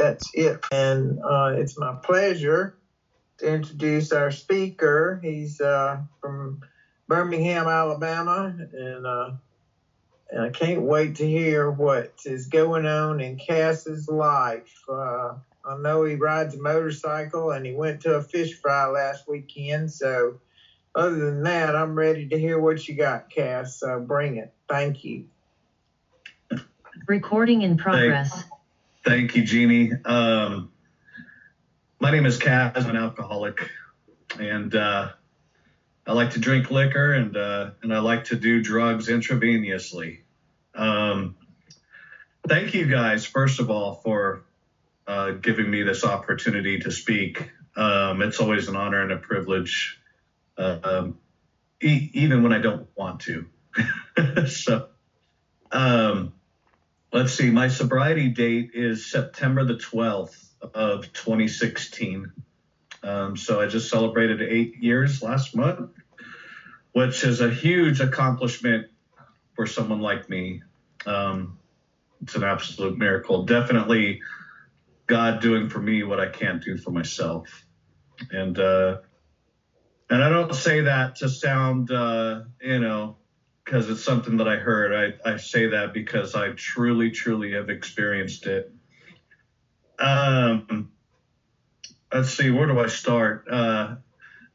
That's it. And it's my pleasure to introduce our speaker. He's from Birmingham, Alabama, and I can't wait to hear what is going on in Cass's life. I know he rides a motorcycle and he went to a fish fry last weekend. So other than that, I'm ready to hear what you got, Cass. So bring it. Thank you. Recording in progress. Thank you, Jeannie. My name is Cass. I'm an alcoholic, and I like to drink liquor, and I like to do drugs intravenously. Thank you guys, first of all, for giving me this opportunity to speak. It's always an honor and a privilege, even when I don't want to. So, let's see, my sobriety date is September the 12th of 2016. So I just celebrated 8 years last month, which is a huge accomplishment for someone like me. It's an absolute miracle. Definitely God doing for me what I can't do for myself. And I don't say that to sound, because it's something that I heard. I say that because I truly, truly have experienced it. Let's see, where do I start?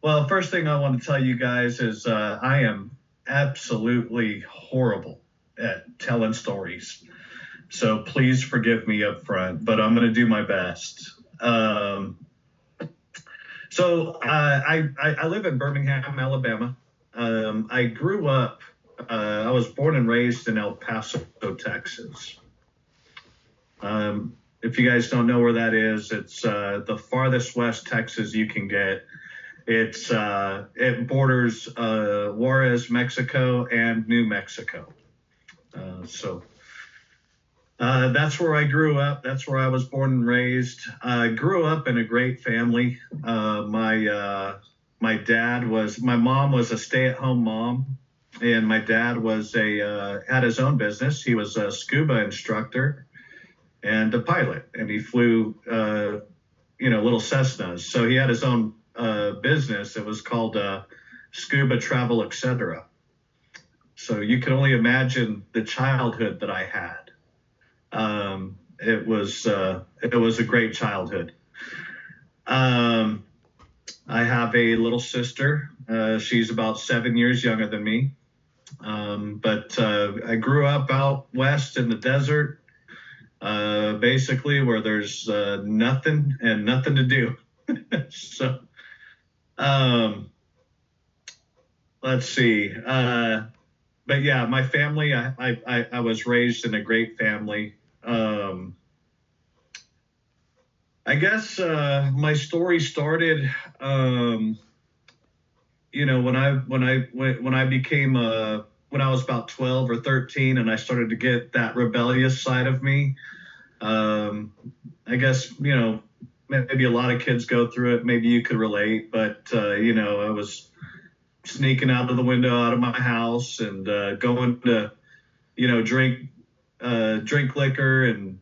Well, first thing I want to tell you guys is I am absolutely horrible at telling stories. So please forgive me up front, but I'm going to do my best. So I live in Birmingham, Alabama. I grew up, I was born and raised in El Paso, Texas. If you guys don't know where that is, it's the farthest west Texas you can get. It borders Juarez, Mexico, and New Mexico. So that's where I grew up. That's where I was born and raised. I grew up in a great family. My mom was a stay-at-home mom, and my dad had his own business. He was a scuba instructor and a pilot, and he flew, little Cessnas. So he had his own business. It was called Scuba Travel, Etc. So you can only imagine the childhood that I had. It was a great childhood. I have a little sister. She's about 7 years younger than me. But I grew up out west in the desert, basically where there's nothing and nothing to do. So, let's see. But yeah, my family, I was raised in a great family. I guess my story started, when I was about 12 or 13, and I started to get that rebellious side of me. I guess, maybe a lot of kids go through it. Maybe you could relate, but I was sneaking out of the window out of my house and going to, drink liquor and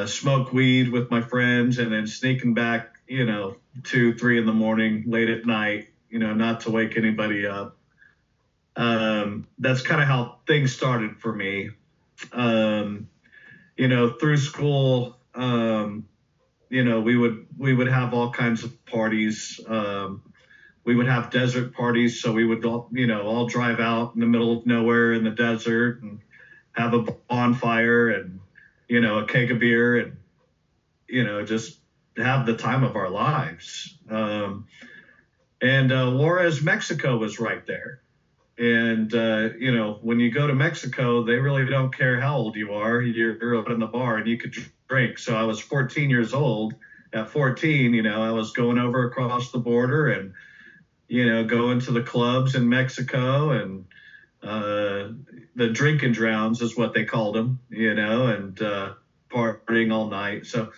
smoke weed with my friends, and then sneaking back, 2, 3 in the morning, late at night, not to wake anybody up. That's kind of how things started for me. Through school, we would have all kinds of parties. We would have desert parties, so we would all drive out in the middle of nowhere in the desert and have a bonfire and a keg of beer and just have the time of our lives. And Juarez, Mexico was right there. And when you go to Mexico, they really don't care how old you are. You're out in the bar and you could drink. So I was 14 years old. At 14, I was going over across the border and going to the clubs in Mexico, and the drinking drowns is what they called them, and partying all night. So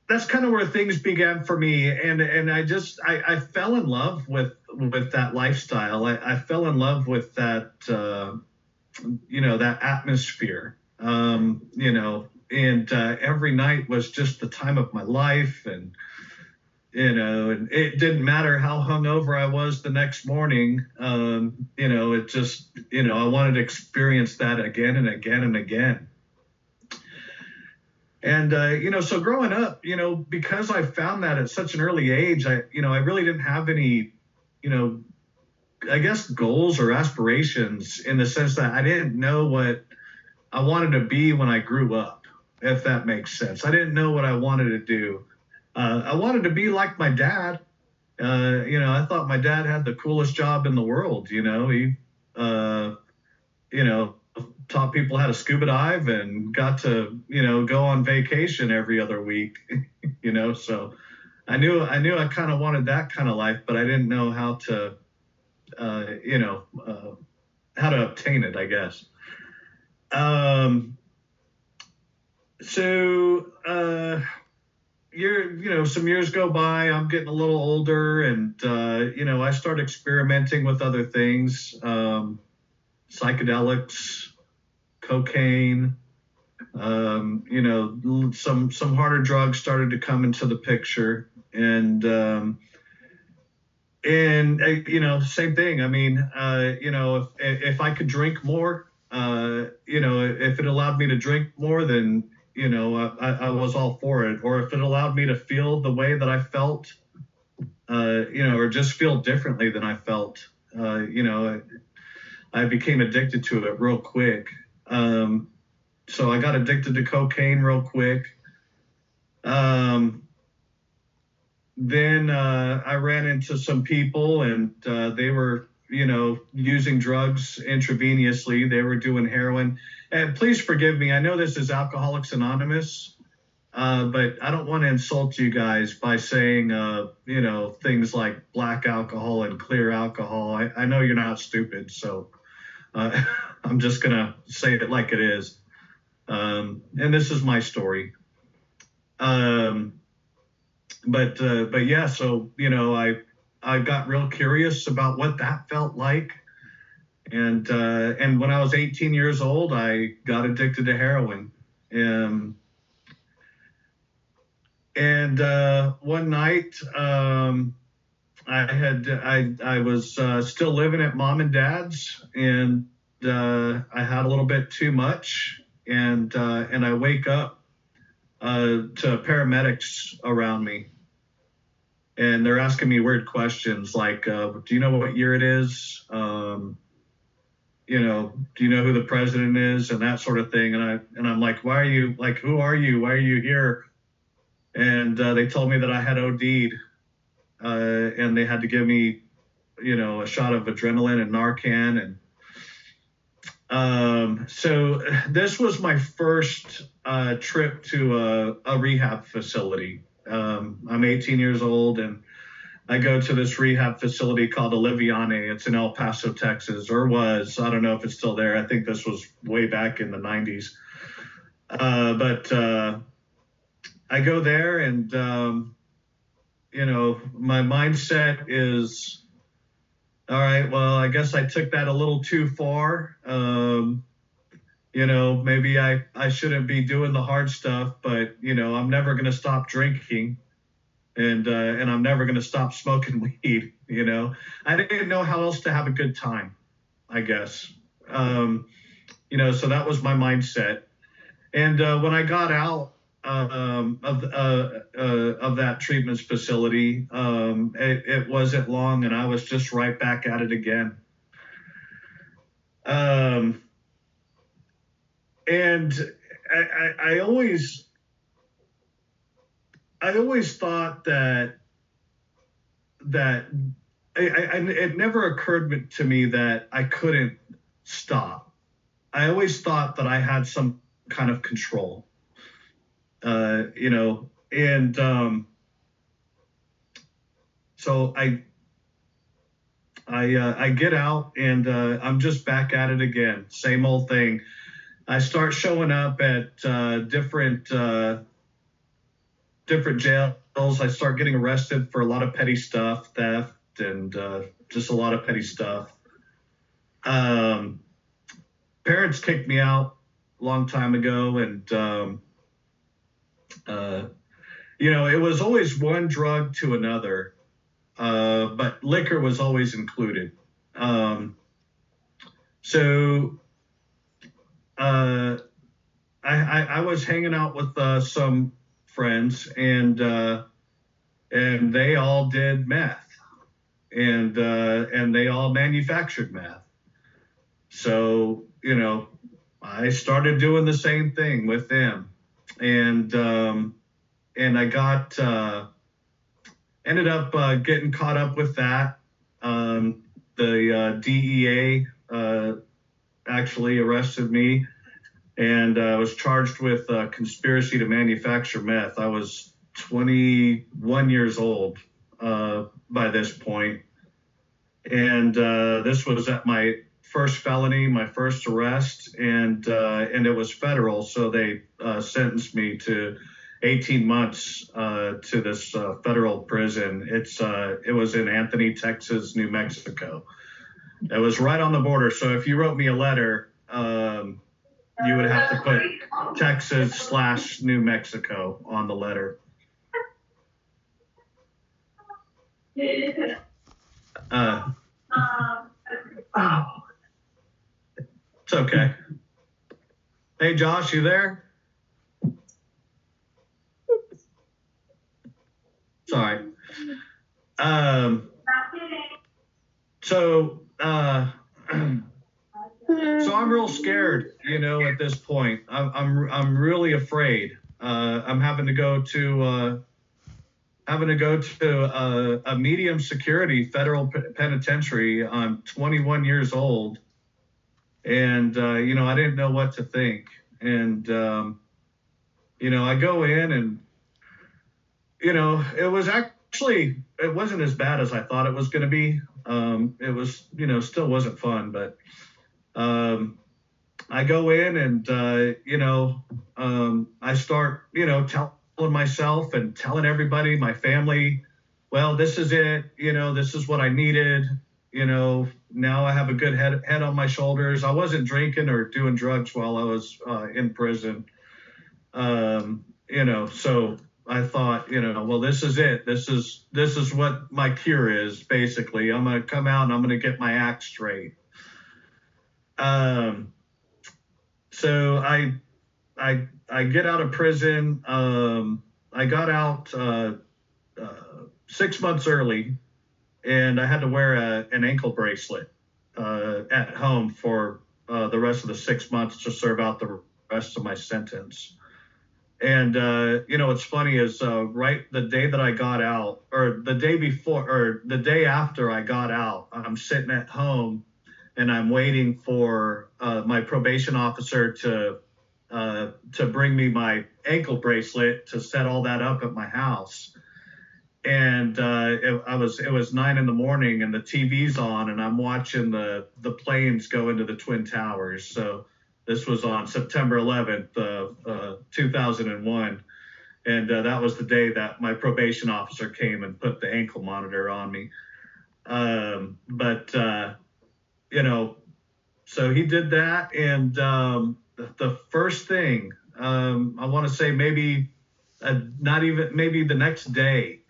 that's kind of where things began for me. And I fell in love with that lifestyle. I fell in love with that, that atmosphere. every night was just the time of my life. And and it didn't matter how hungover I was the next morning. It just, I wanted to experience that again and again and again. And, so growing up, because I found that at such an early age, I really didn't have any, I guess, goals or aspirations, in the sense that I didn't know what I wanted to be when I grew up, if that makes sense. I didn't know what I wanted to do. I wanted to be like my dad. I thought my dad had the coolest job in the world. He, taught people how to scuba dive and got to, go on vacation every other week, so I knew I kind of wanted that kind of life, but I didn't know how to, how to obtain it, I guess. Some years go by, I'm getting a little older, and, I start experimenting with other things, psychedelics, cocaine, some harder drugs started to come into the picture. And same thing. I mean, if I could drink more, if it allowed me to drink more, then, I was all for it. Or if it allowed me to feel the way that I felt, or just feel differently than I felt, I became addicted to it real quick. So I got addicted to cocaine real quick. Then I ran into some people, and they were, using drugs intravenously. They were doing heroin. And please forgive me. I know this is Alcoholics Anonymous, but I don't want to insult you guys by saying, things like black alcohol and clear alcohol. I know you're not stupid, so I'm just going to say it like it is. And this is my story. But yeah, so, I got real curious about what that felt like. And when I was 18 years old, I got addicted to heroin. And one night, I was still living at mom and dad's, and I had a little bit too much, and I wake up to paramedics around me, and they're asking me weird questions like, do you know what year it is? Do you know who the president is, and that sort of thing. And I'm like, who are you? Why are you here? And they told me that I had OD'd, and they had to give me, a shot of adrenaline and Narcan. And so this was my first trip to a rehab facility. I'm 18 years old, and I go to this rehab facility called Oliviane. It's in El Paso, Texas, or was. I don't know if it's still there. I think this was way back in the 90s. But I go there, and, my mindset is, all right, well, I guess I took that a little too far. Maybe I shouldn't be doing the hard stuff, but, I'm never going to stop drinking, and I'm never going to stop smoking weed. I didn't know how else to have a good time, I guess. So that was my mindset. And when I got out of that treatment facility, it wasn't long, and I was just right back at it again. And I always thought that it never occurred to me that I couldn't stop. I always thought that I had some kind of control, and so I get out, and I'm just back at it again. Same old thing. I start showing up at different jails. I start getting arrested for a lot of petty stuff, theft, and just a lot of petty stuff. Parents kicked me out a long time ago, and It was always one drug to another, but liquor was always included. So I was hanging out with some friends, and they all did meth, and they all manufactured meth. So I started doing the same thing with them, and I got ended up getting caught up with that. The DEA actually arrested me, and I was charged with conspiracy to manufacture meth. I was 21 years old by this point, and this was at my first felony, my first arrest, and it was federal, so they sentenced me to 18 months to this federal prison. It was in Anthony, Texas, New Mexico. It was right on the border. So if you wrote me a letter, you would have to put Texas/New Mexico on the letter. It's okay. Hey, Josh, you there? Sorry. So I'm real scared, at this point. I'm really afraid. I'm having to go to a medium security federal penitentiary. I'm 21 years old, and I didn't know what to think. And I go in, and it wasn't as bad as I thought it was going to be. It was, still wasn't fun, but I go in, and I start, telling myself and telling everybody, my family, well, this is it, this is what I needed, now I have a good head on my shoulders. I wasn't drinking or doing drugs while I was in prison. So I thought, well, this is it. This is what my cure is, basically. I'm going to come out and I'm going to get my act straight. So I get out of prison. I got out 6 months early, and I had to wear an ankle bracelet at home for the rest of the 6 months to serve out the rest of my sentence. And what's funny is right the day that I got out, or the day before, or the day after I got out, I'm sitting at home, and I'm waiting for my probation officer to bring me my ankle bracelet to set all that up at my house. And it was 9 a.m, and the TV's on, and I'm watching the planes go into the Twin Towers. So this was on September 11th, 2001. And that was the day that my probation officer came and put the ankle monitor on me. So he did that. And the first thing, I want to say maybe the next day,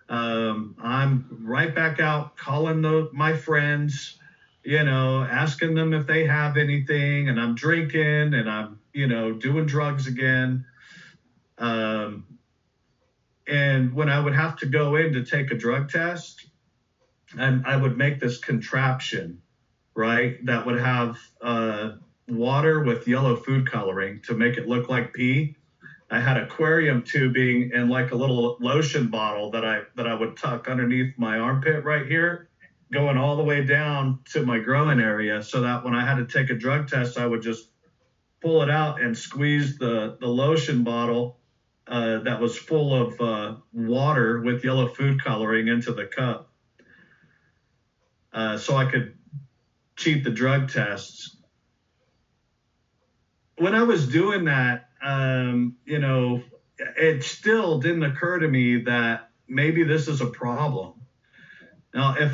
I'm right back out calling my friends, asking them if they have anything, and I'm drinking, and I'm, doing drugs again. And when I would have to go in to take a drug test, and I would make this contraption, right, that would have water with yellow food coloring to make it look like pee. I had aquarium tubing and like a little lotion bottle that I would tuck underneath my armpit right here, going all the way down to my groin area, so that when I had to take a drug test, I would just pull it out and squeeze the lotion bottle that was full of water with yellow food coloring into the cup, so I could cheat the drug tests. When I was doing that, it still didn't occur to me that maybe this is a problem. Now, if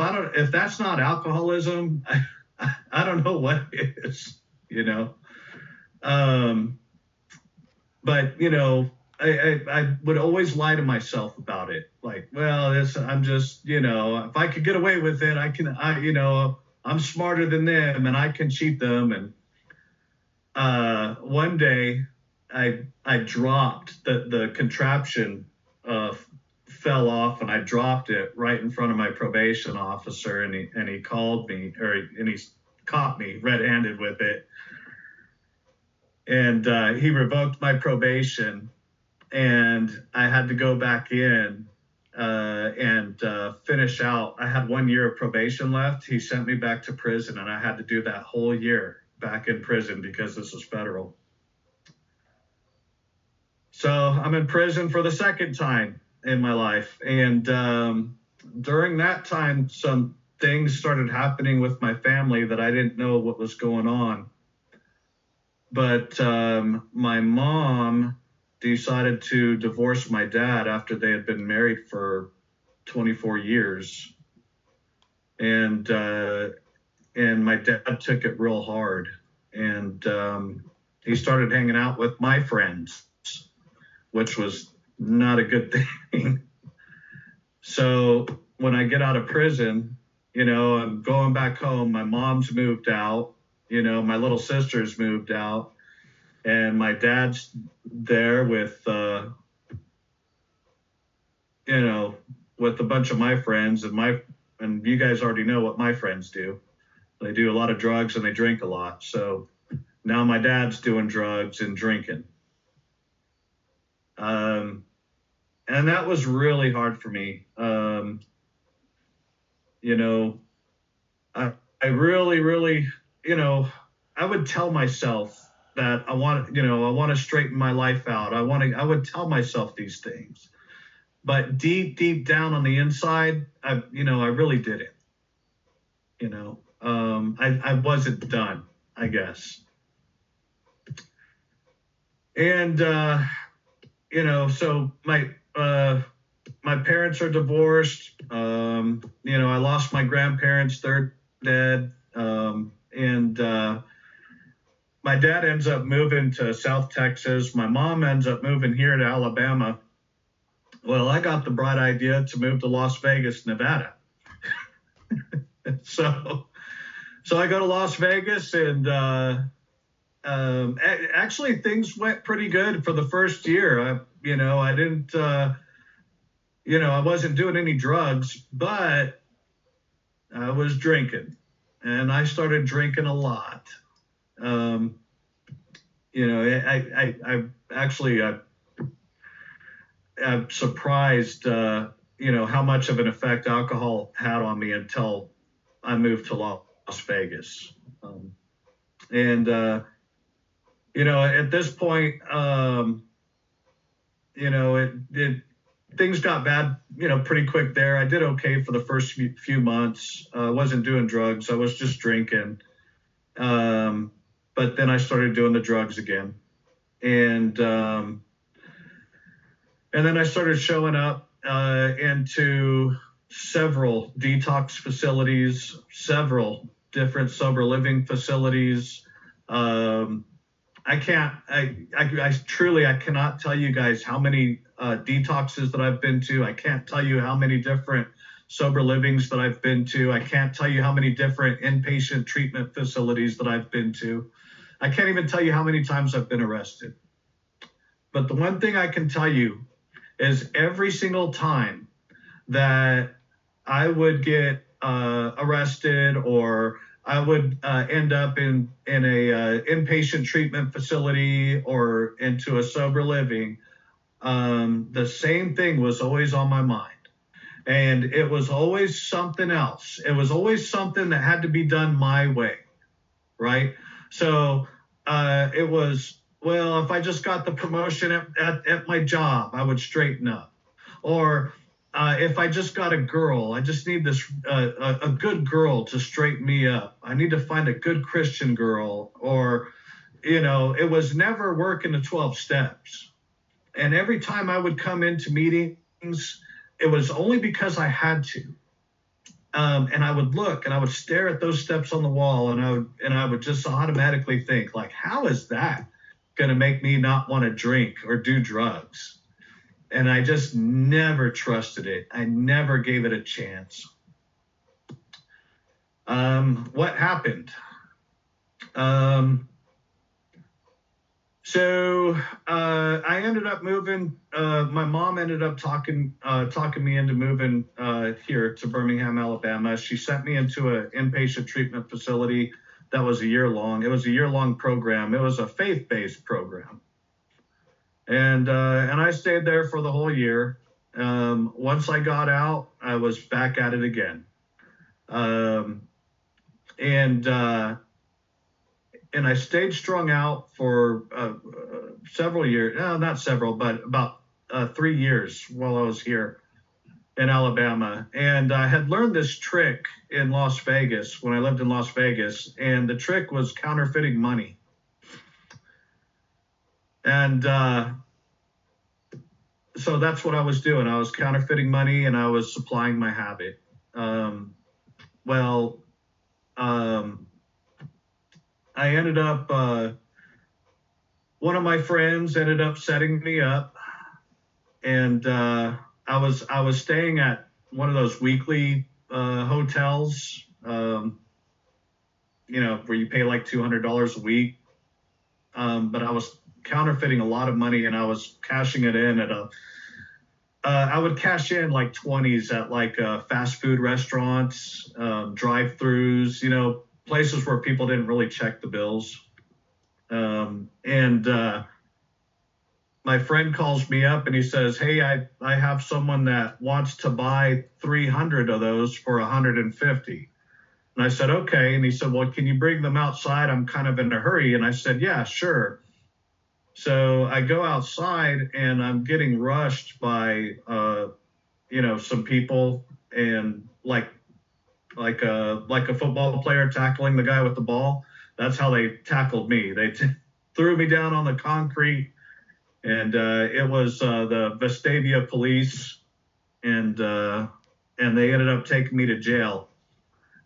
that's not alcoholism, I don't know what is, But I would always lie to myself about it. Like, well, I'm just, if I could get away with it, I'm smarter than them and I can cheat them. And one day I dropped the contraption, fell off, and I dropped it right in front of my probation officer, and he called me, and he caught me red-handed with it. And he revoked my probation, and I had to go back in and finish out. I had 1 year of probation left. He sent me back to prison, and I had to do that whole year back in prison because this is federal. So I'm in prison for the second time in my life. And during that time, some things started happening with my family that I didn't know what was going on. But my mom decided to divorce my dad after they had been married for 24 years. And my dad took it real hard. And he started hanging out with my friends, which was not a good thing. So when I get out of prison, I'm going back home. My mom's moved out. My little sister's moved out. And my dad's there with a bunch of my friends. And you guys already know what my friends do. They do a lot of drugs and they drink a lot. So now my dad's doing drugs and drinking. And that was really hard for me. I really, really, I would tell myself that I want to straighten my life out. I would tell myself these things, but deep down on the inside, I really didn't. I wasn't done, I guess. And so my parents are divorced. I lost my grandparents; they're dead. And my dad ends up moving to South Texas. My mom ends up moving here to Alabama. Well, I got the bright idea to move to Las Vegas, Nevada. So I go to Las Vegas, and actually things went pretty good for the first year. I didn't, I wasn't doing any drugs, but I was drinking, and I started drinking a lot. I'm surprised, how much of an effect alcohol had on me until I moved to Las Vegas. At this point, things got bad, pretty quick there. I did okay for the first few months. I wasn't doing drugs. I was just drinking. But then I started doing the drugs again. And then I started showing up into several detox facilities, several different sober living facilities. I cannot tell you guys how many detoxes that I've been to. I can't tell you how many different sober livings that I've been to. I can't tell you how many different inpatient treatment facilities that I've been to. I can't even tell you how many times I've been arrested. But the one thing I can tell you is every single time that I would get arrested, or I would end up in a inpatient treatment facility or into a sober living, the same thing was always on my mind. And it was always something else. It was always something that had to be done my way, right? So it was, well, if I just got the promotion at my job, I would straighten up. Or if I just got a girl, I just need a good girl to straighten me up. I need to find a good Christian girl. Or, it was never working the 12 steps. And every time I would come into meetings, it was only because I had to. And I would look and I would stare at those steps on the wall, and I would just automatically think, like, how is that? going to make me not want to drink or do drugs. And I just never trusted it. I never gave it a chance. What happened? So I ended up moving. My mom ended up talking me into moving here to Birmingham, Alabama. She sent me into an inpatient treatment facility that was a year long. It was a year-long program. It was a faith-based program, and I stayed there for the whole year. Once I got out, I was back at it again, and I stayed strung out for several years. No, not several, but about 3 years while I was here in Alabama. And I had learned this trick in Las Vegas when I lived in Las Vegas. And the trick was counterfeiting money. And so that's what I was doing. I was counterfeiting money and I was supplying my habit. I ended up, one of my friends ended up setting me up, and I was staying at one of those weekly hotels, where you pay like $200 a week. But I was counterfeiting a lot of money, and I was cashing it in at I would cash in like 20s at like fast food restaurants, drive-throughs, places where people didn't really check the bills. My friend calls me up and he says, "Hey, I have someone that wants to buy 300 of those for 150." And I said, "Okay." And he said, "Well, can you bring them outside? I'm kind of in a hurry." And I said, "Yeah, sure." So I go outside and I'm getting rushed by, some people, and like a football player tackling the guy with the ball. That's how they tackled me. They threw me down on the concrete, and it was the Vestavia police, and they ended up taking me to jail.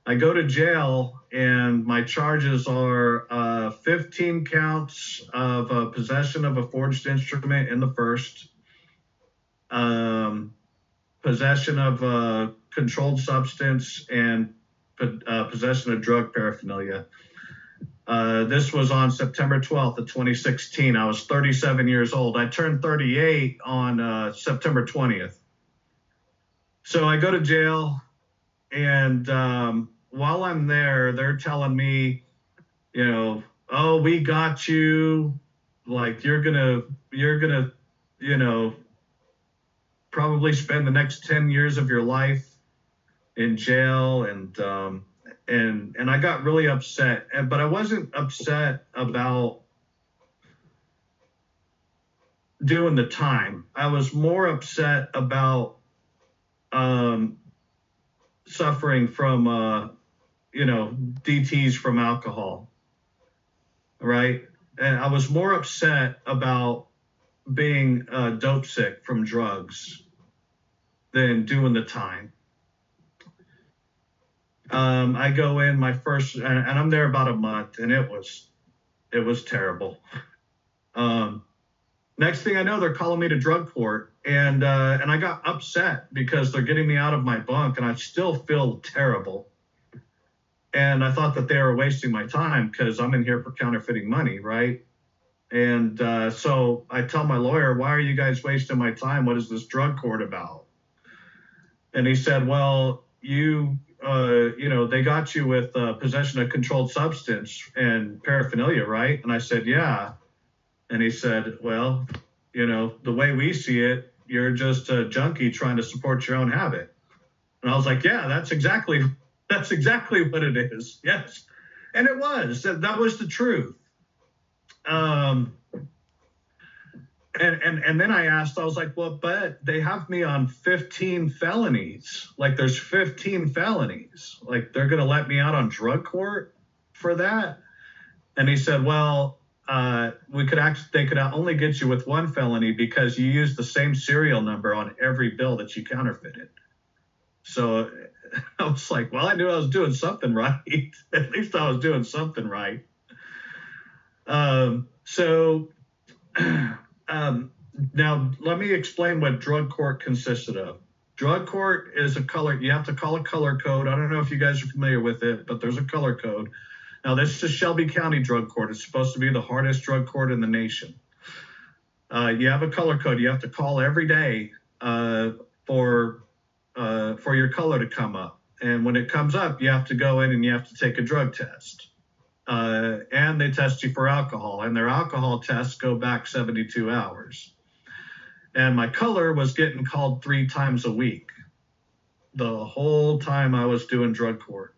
I go to jail, and my charges are 15 counts of possession of a forged instrument in the first, possession of a controlled substance, and possession of drug paraphernalia. This was on September 12th of 2016. I was 37 years old. I turned 38 on September 20th. So I go to jail, and while I'm there, they're telling me, "Oh, we got you. Like you're gonna, probably spend the next 10 years of your life in jail." And I got really upset, but I wasn't upset about doing the time. I was more upset about suffering from DTs from alcohol, right? And I was more upset about being dope sick from drugs than doing the time. I go in my first, and I'm there about a month, and it was terrible. Next thing I know, they're calling me to drug court, and I got upset because they're getting me out of my bunk, and I still feel terrible. And I thought that they were wasting my time because I'm in here for counterfeiting money, right? And so I tell my lawyer, "Why are you guys wasting my time? What is this drug court about?" And he said, "Well, they got you with possession of controlled substance and paraphernalia, right?" And I said, "Yeah." And he said, "Well, the way we see it, you're just a junkie trying to support your own habit." And I was like, "Yeah, that's exactly what it is." Yes. And it was. That was the truth. And then I asked, I was like, "Well, but they have me on 15 felonies. Like there's 15 felonies. Like they're going to let me out on drug court for that?" And he said, "Well, they could only get you with one felony because you used the same serial number on every bill that you counterfeited." So I was like, well, I knew I was doing something right. At least I was doing something right. So Now, let me explain what drug court consisted of. Drug court is a color, you have to call a color code. I don't know if you guys are familiar with it, but there's a color code. Now, this is Shelby County Drug Court. It's supposed to be the hardest drug court in the nation. You have a color code. You have to call every day for your color to come up. And when it comes up, you have to go in and you have to take a drug test. And they test you for alcohol, and their alcohol tests go back 72 hours. And my color was getting called 3 times a week the whole time I was doing drug court.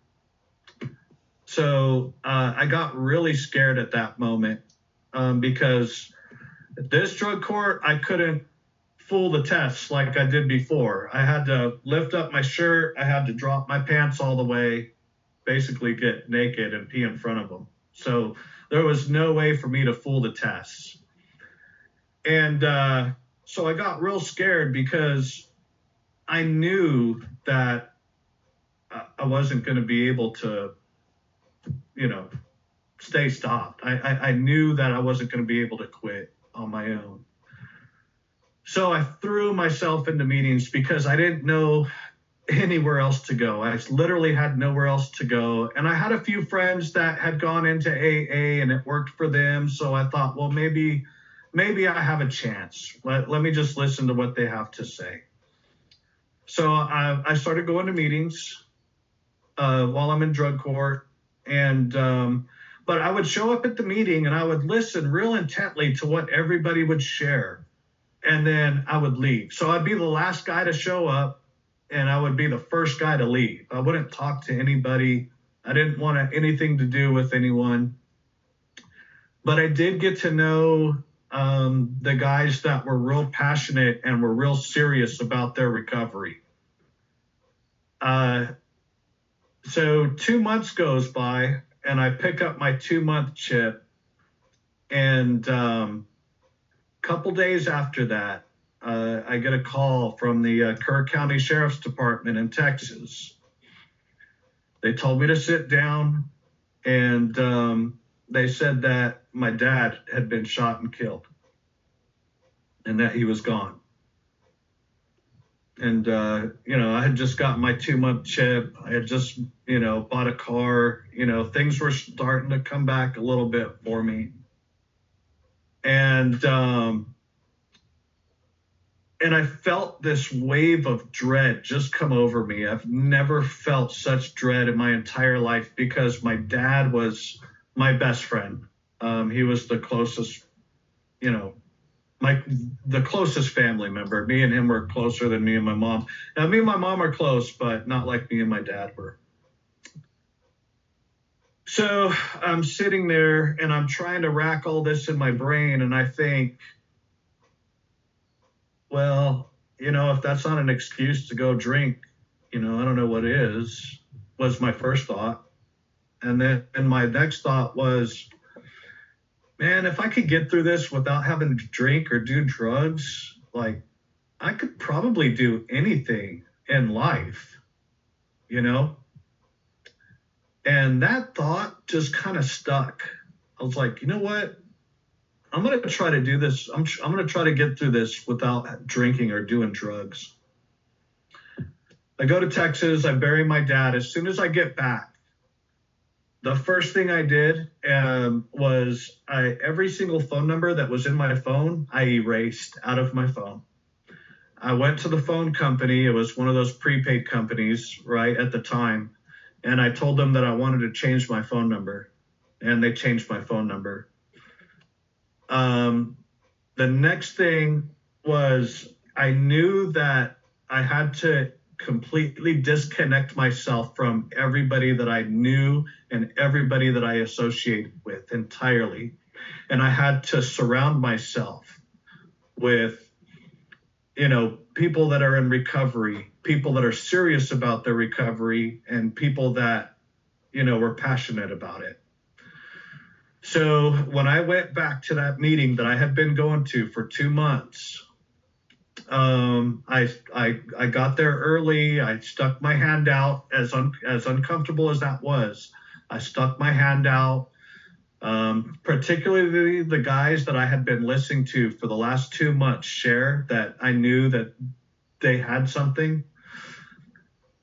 So I got really scared at that moment because at this drug court, I couldn't fool the tests like I did before. I had to lift up my shirt. I had to drop my pants all the way, basically get naked and pee in front of them. So there was no way for me to fool the tests. And so I got real scared because I knew that I wasn't going to be able to, stay stopped. I knew that I wasn't going to be able to quit on my own. So I threw myself into meetings because I didn't know anywhere else to go. I literally had nowhere else to go. And I had a few friends that had gone into AA and it worked for them. So I thought, well, maybe I have a chance. Let me just listen to what they have to say. So I started going to meetings while I'm in drug court. But I would show up at the meeting and I would listen real intently to what everybody would share. And then I would leave. So I'd be the last guy to show up and I would be the first guy to leave. I wouldn't talk to anybody. I didn't want anything to do with anyone. But I did get to know the guys that were real passionate and were real serious about their recovery. So 2 months goes by and I pick up my 2-month chip, and couple days after that, I get a call from the Kerr County Sheriff's Department in Texas. They told me to sit down, and they said that my dad had been shot and killed and that he was gone. And, I had just gotten my 2-month chip. I had just, bought a car. Things were starting to come back a little bit for me. And I felt this wave of dread just come over me. I've never felt such dread in my entire life because my dad was my best friend. He was the closest, the closest family member. Me and him were closer than me and my mom. Now, me and my mom are close, but not like me and my dad were. So I'm sitting there and I'm trying to rack all this in my brain, and I think, well, if that's not an excuse to go drink, I don't know what is, was my first thought. And then my next thought was, man, if I could get through this without having to drink or do drugs, I could probably do anything in life, And that thought just kind of stuck. I was like, you know what? I'm going to try to do this. I'm going to try to get through this without drinking or doing drugs. I go to Texas. I bury my dad. As soon as I get back, the first thing I did was every single phone number that was in my phone, I erased out of my phone. I went to the phone company. It was one of those prepaid companies, right, at the time. And I told them that I wanted to change my phone number. And they changed my phone number. The next thing was I knew that I had to completely disconnect myself from everybody that I knew and everybody that I associated with entirely. And I had to surround myself with, people that are in recovery, people that are serious about their recovery, and people that, were passionate about it. So when I went back to that meeting that I had been going to for 2 months, I got there early. I stuck my hand out, as uncomfortable as that was. I stuck my hand out. Particularly the guys that I had been listening to for the last 2 months share that I knew that they had something.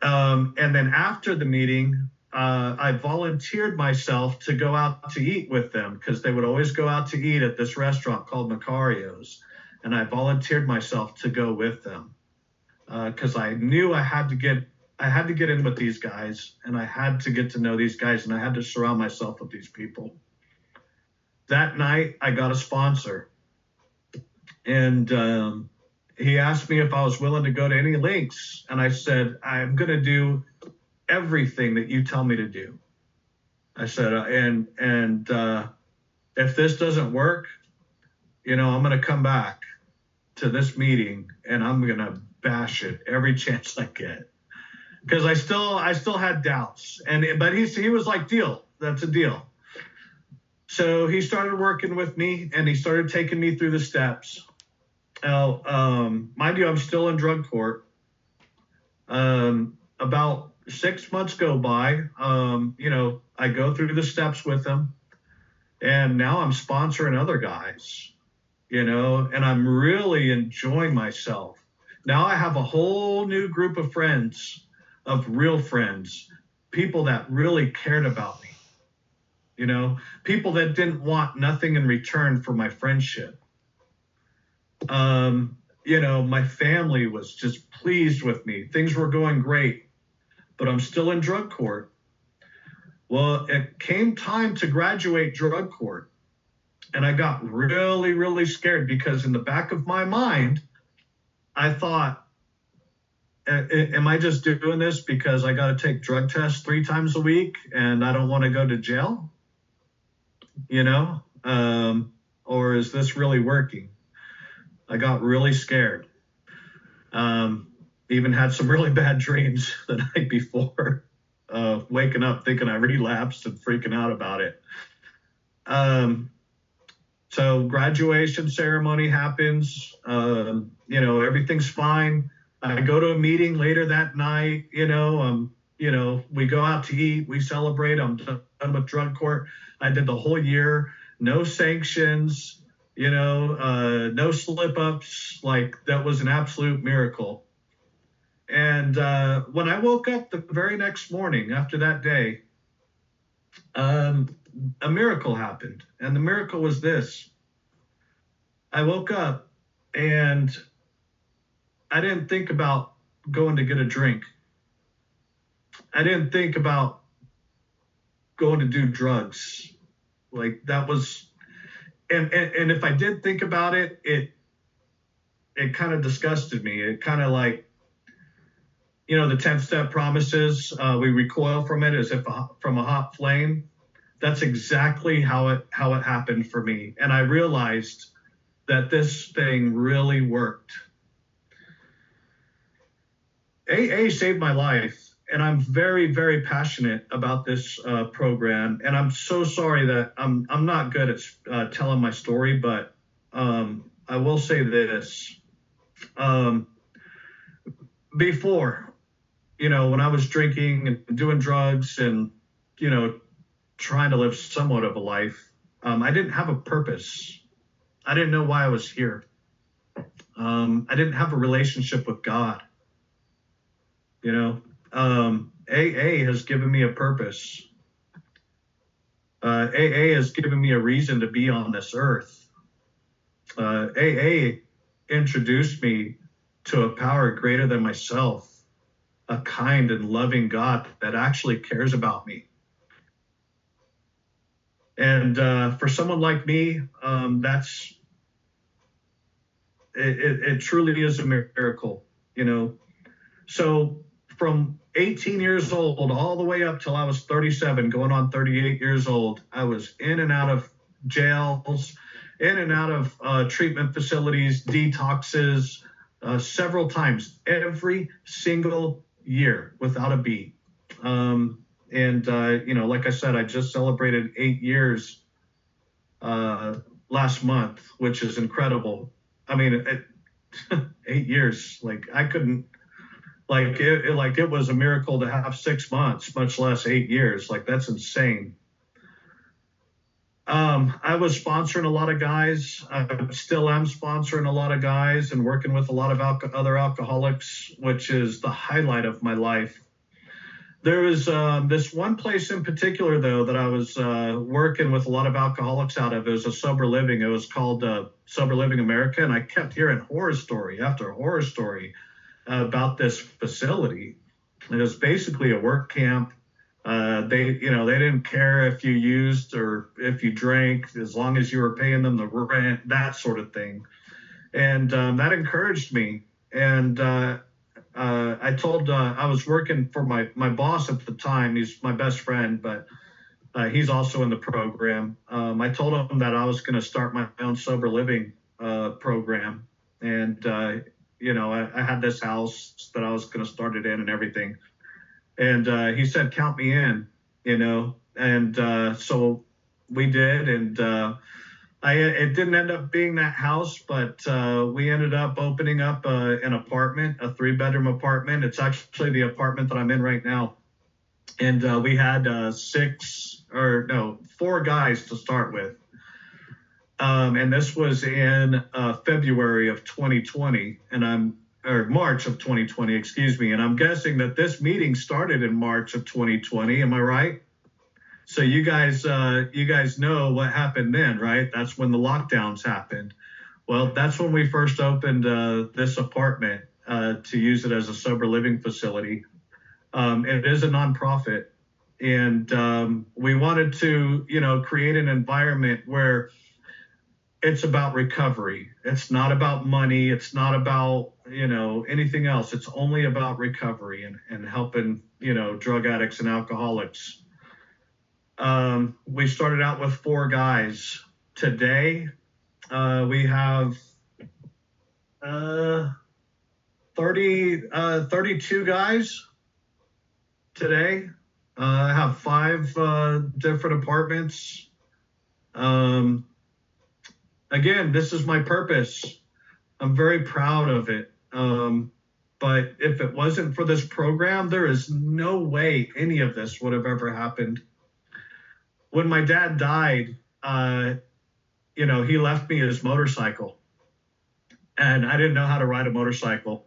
And then after the meeting, I volunteered myself to go out to eat with them because they would always go out to eat at this restaurant called Macario's. And I volunteered myself to go with them because I knew I had to get in with these guys, and I had to get to know these guys, and I had to surround myself with these people. That night, I got a sponsor, and he asked me if I was willing to go to any links, and I said, I'm going to do everything that you tell me to do. I said, if this doesn't work, I'm going to come back to this meeting, and I'm going to bash it every chance I get. Because I still had doubts, but he was like, deal, that's a deal. So he started working with me, and he started taking me through the steps. Now, mind you, I'm still in drug court. About 6 months go by. I go through the steps with him, and now I'm sponsoring other guys. And I'm really enjoying myself. Now I have a whole new group of friends. Of real friends, people that really cared about me, people that didn't want nothing in return for my friendship. My family was just pleased with me. Things were going great, but I'm still in drug court. Well, it came time to graduate drug court, and I got really, really scared because in the back of my mind, I thought, am I just doing this because I got to take drug tests 3 times a week and I don't want to go to jail? Or is this really working? I got really scared. Even had some really bad dreams the night before, waking up thinking I relapsed and freaking out about it. So graduation ceremony happens. Everything's fine. I go to a meeting later that night, we go out to eat, we celebrate. I'm done with drug court. I did the whole year, no sanctions, no slip ups. Like, that was an absolute miracle. And when I woke up the very next morning after that day, a miracle happened. And the miracle was this. I woke up and I didn't think about going to get a drink. I didn't think about going to do drugs. Like, that was, and if I did think about it, it kind of disgusted me. It kind of like, the 10-step promises, we recoil from it as if from a hot flame. That's exactly how it happened for me. And I realized that this thing really worked. AA saved my life, and I'm very, very passionate about this program. And I'm so sorry that I'm not good at telling my story, but I will say this. Before, when I was drinking and doing drugs and, trying to live somewhat of a life, I didn't have a purpose. I didn't know why I was here. I didn't have a relationship with God. AA has given me a purpose. AA has given me a reason to be on this earth. AA introduced me to a power greater than myself, a kind and loving God that actually cares about me. And for someone like me, it truly is a miracle, So from 18 years old all the way up till I was 37, going on 38 years old, I was in and out of jails, in and out of treatment facilities, detoxes, several times, every single year without a beat. Like I said, I just celebrated 8 years last month, which is incredible. I mean, 8 years, like I couldn't, it was a miracle to have 6 months, much less 8 years. Like, that's insane. I was sponsoring a lot of guys. I still am sponsoring a lot of guys and working with a lot of other alcoholics, which is the highlight of my life. There was this one place in particular, though, that I was working with a lot of alcoholics out of. It was a sober living. It was called Sober Living America, and I kept hearing horror story after horror story about this facility. It was basically a work camp. They didn't care if you used or if you drank, as long as you were paying them the rent, that sort of thing. And that encouraged me. And I told, I was working for my boss at the time. He's my best friend, but he's also in the program. I told him that I was going to start my own sober living program. And, I had this house that I was going to start it in and everything. And he said, count me in, and so we did. And it didn't end up being that house, but we ended up opening up an apartment, a 3-bedroom apartment. It's actually the apartment that I'm in right now. And we had 4 guys to start with. And this was in February of 2020, or March of 2020, excuse me. And I'm guessing that this meeting started in March of 2020. Am I right? So you guys know what happened then, right? That's when the lockdowns happened. Well, that's when we first opened this apartment to use it as a sober living facility. It is a nonprofit, and we wanted to, create an environment where it's about recovery. It's not about money. It's not about, anything else. It's only about recovery and helping, drug addicts and alcoholics. We started out with 4 guys. Today, we have 32 guys today. I have 5 different apartments. Again, this is my purpose. I'm very proud of it. But if it wasn't for this program, there is no way any of this would have ever happened. When my dad died, he left me his motorcycle. And I didn't know how to ride a motorcycle.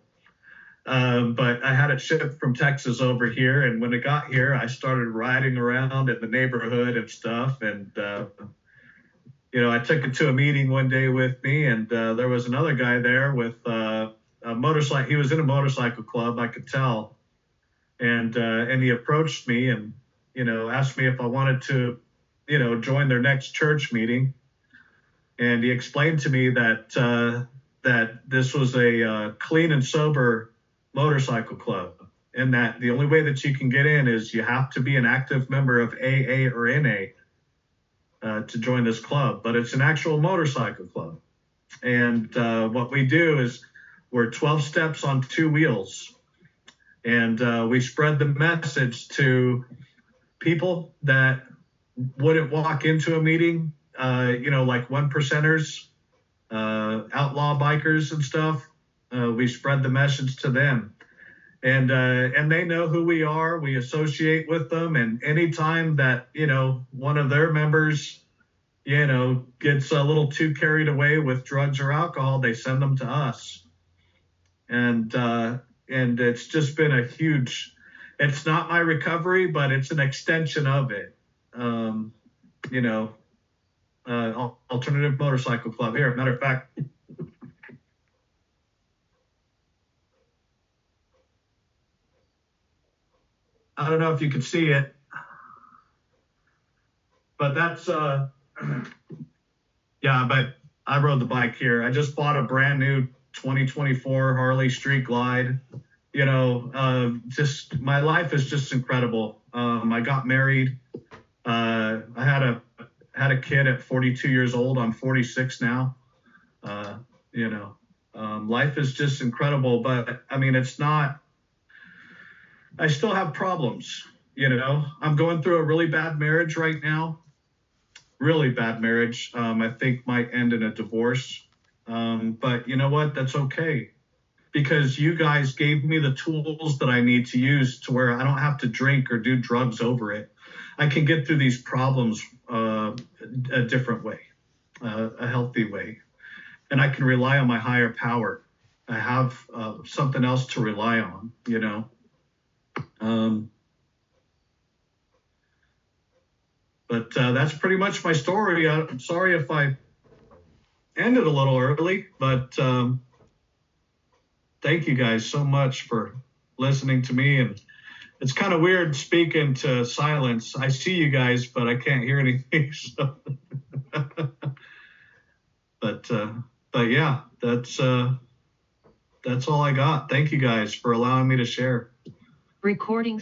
But I had it shipped from Texas over here. And when it got here, I started riding around in the neighborhood and stuff. And, I took it to a meeting one day with me, and there was another guy there with a motorcycle. He was in a motorcycle club, I could tell. And he approached me and, asked me if I wanted to, join their next church meeting. And he explained to me that this was a clean and sober motorcycle club, and that the only way that you can get in is you have to be an active member of AA or NA to join this club. But it's an actual motorcycle club. And what we do is we're 12 steps on 2 wheels. And we spread the message to people that wouldn't walk into a meeting, like 1%ers, outlaw bikers and stuff. We spread the message to them. And they know who we are. We associate with them. And anytime that, one of their members, gets a little too carried away with drugs or alcohol, they send them to us. And it's just been a huge, it's not my recovery, but it's an extension of it. Alternative Motorcycle Club here. Matter of fact, I don't know if you can see it, but that's, but I rode the bike here. I just bought a brand new 2024 Harley Street Glide. Just my life is just incredible. I got married. I had a kid at 42 years old. I'm 46 now. Life is just incredible, but I mean, it's not, I still have problems. I'm going through a really bad marriage right now. Really bad marriage. I think might end in a divorce. But you know what? That's okay. Because you guys gave me the tools that I need to use to where I don't have to drink or do drugs over it. I can get through these problems a different way, a healthy way. And I can rely on my higher power. I have something else to rely on, you know. But that's pretty much my story. I'm sorry if I ended a little early, but thank you guys so much for listening to me. And it's kind of weird speaking to silence. I see you guys, but I can't hear anything. So. But yeah, that's all I got. Thank you guys for allowing me to share. Recording